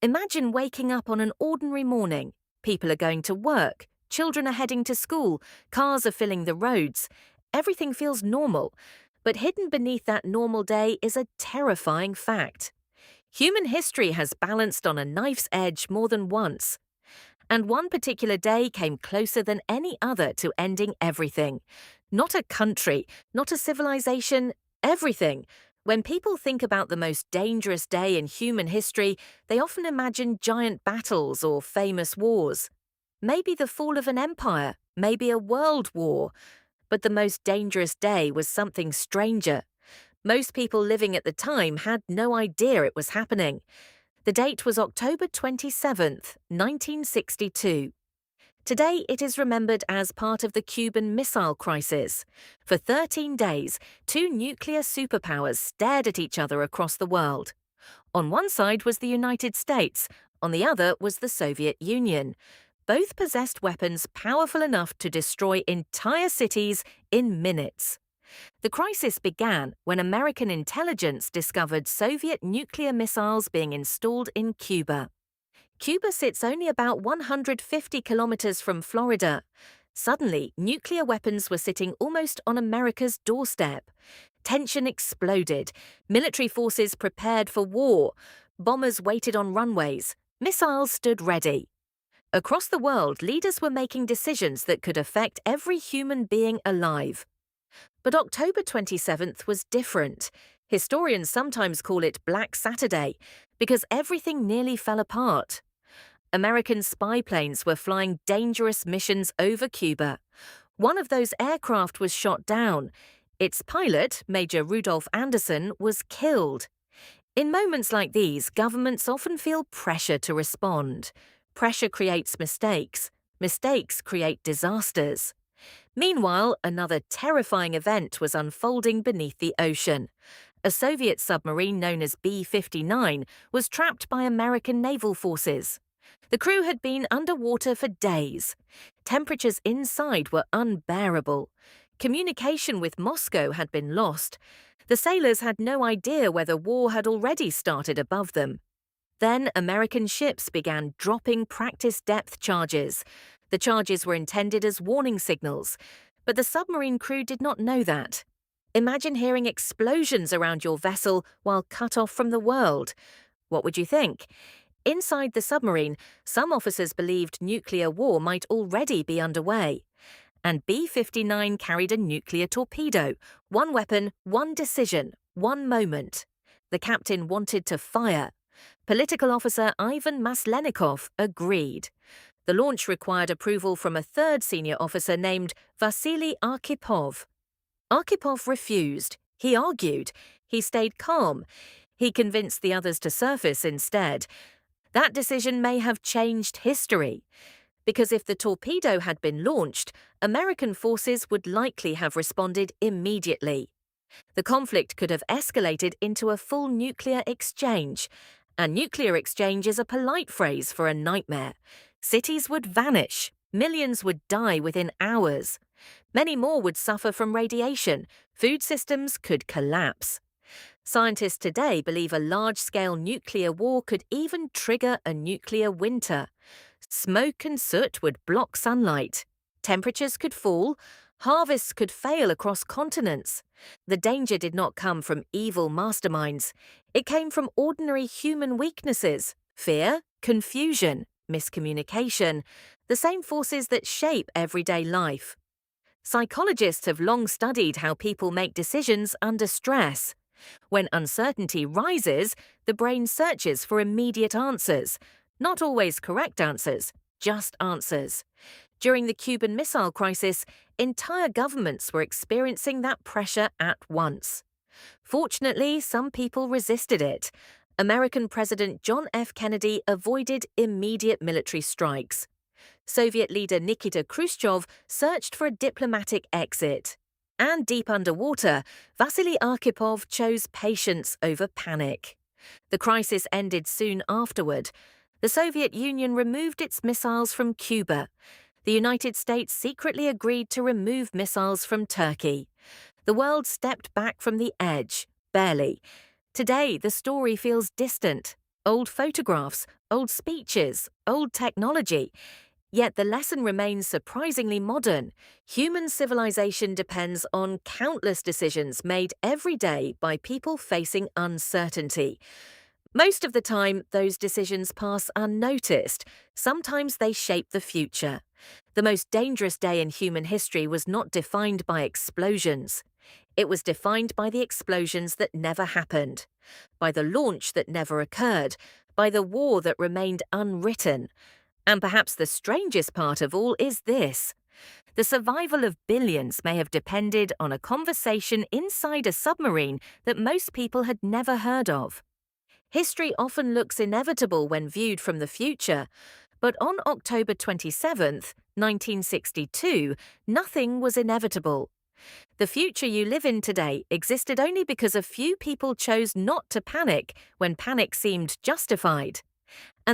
Imagine waking up on an ordinary morning. People are going to work, children are heading to school, cars are filling the roads. Everything feels normal, but hidden beneath that normal day is a terrifying fact. Human history has balanced on a knife's edge more than once. And one particular day came closer than any other to ending everything. Not a country, not a civilization, everything. When people think about the most dangerous day in human history, they often imagine giant battles or famous wars. Maybe the fall of an empire, maybe a world war. But the most dangerous day was something stranger. Most people living at the time had no idea it was happening. The date was October 27th, 1962. Today it is remembered as part of the Cuban Missile Crisis. For 13 days, two nuclear superpowers stared at each other across the world. On one side was the United States, on the other was the Soviet Union. Both possessed weapons powerful enough to destroy entire cities in minutes. The crisis began when American intelligence discovered Soviet nuclear missiles being installed in Cuba. Cuba sits only about 150 kilometers from Florida. Suddenly, nuclear weapons were sitting almost on America's doorstep. Tension exploded. Military forces prepared for war. Bombers waited on runways. Missiles stood ready. Across the world, leaders were making decisions that could affect every human being alive. But October 27th was different. Historians sometimes call it Black Saturday because everything nearly fell apart. American spy planes were flying dangerous missions over Cuba. One of those aircraft was shot down. Its pilot, Major Rudolph Anderson, was killed. In moments like these, governments often feel pressure to respond. Pressure creates mistakes. Mistakes create disasters. Meanwhile, another terrifying event was unfolding beneath the ocean. A Soviet submarine known as B-59 was trapped by American naval forces. The crew had been underwater for days. Temperatures inside were unbearable. Communication with Moscow had been lost. The sailors had no idea whether war had already started above them. Then American ships began dropping practice depth charges. The charges were intended as warning signals, but the submarine crew did not know that. Imagine hearing explosions around your vessel while cut off from the world. What would you think? Inside the submarine, some officers believed nuclear war might already be underway. And B-59 carried a nuclear torpedo. One weapon, one decision, one moment. The captain wanted to fire. Political officer Ivan Maslenikov agreed. The launch required approval from a third senior officer named Vasili Arkhipov. Arkhipov refused. He argued. He stayed calm. He convinced the others to surface instead. That decision may have changed history. Because if the torpedo had been launched, American forces would likely have responded immediately. The conflict could have escalated into a full nuclear exchange. A nuclear exchange is a polite phrase for a nightmare. Cities would vanish. Millions would die within hours. Many more would suffer from radiation. Food systems could collapse. Scientists today believe a large-scale nuclear war could even trigger a nuclear winter. Smoke and soot would block sunlight. Temperatures could fall. Harvests could fail across continents. The danger did not come from evil masterminds. It came from ordinary human weaknesses: fear, confusion, miscommunication, the same forces that shape everyday life. Psychologists have long studied how people make decisions under stress. When uncertainty rises, the brain searches for immediate answers. Not always correct answers, just answers. During the Cuban Missile Crisis, entire governments were experiencing that pressure at once. Fortunately, some people resisted it. American President John F. Kennedy avoided immediate military strikes. Soviet leader Nikita Khrushchev searched for a diplomatic exit. And deep underwater, Vasili Arkhipov chose patience over panic. The crisis ended soon afterward. The Soviet Union removed its missiles from Cuba. The United States secretly agreed to remove missiles from Turkey. The world stepped back from the edge, barely. Today, the story feels distant. old photographs, old speeches, old technology. Yet the lesson remains surprisingly modern. Human civilization depends on countless decisions made every day by people facing uncertainty. Most of the time, those decisions pass unnoticed. Sometimes they shape the future. The most dangerous day in human history was not defined by explosions. It was defined by the explosions that never happened, by the launch that never occurred, by the war that remained unwritten. And perhaps the strangest part of all is this. The survival of billions may have depended on a conversation inside a submarine that most people had never heard of. History often looks inevitable when viewed from the future, but on October 27, 1962, nothing was inevitable. The future you live in today existed only because a few people chose not to panic when panic seemed justified.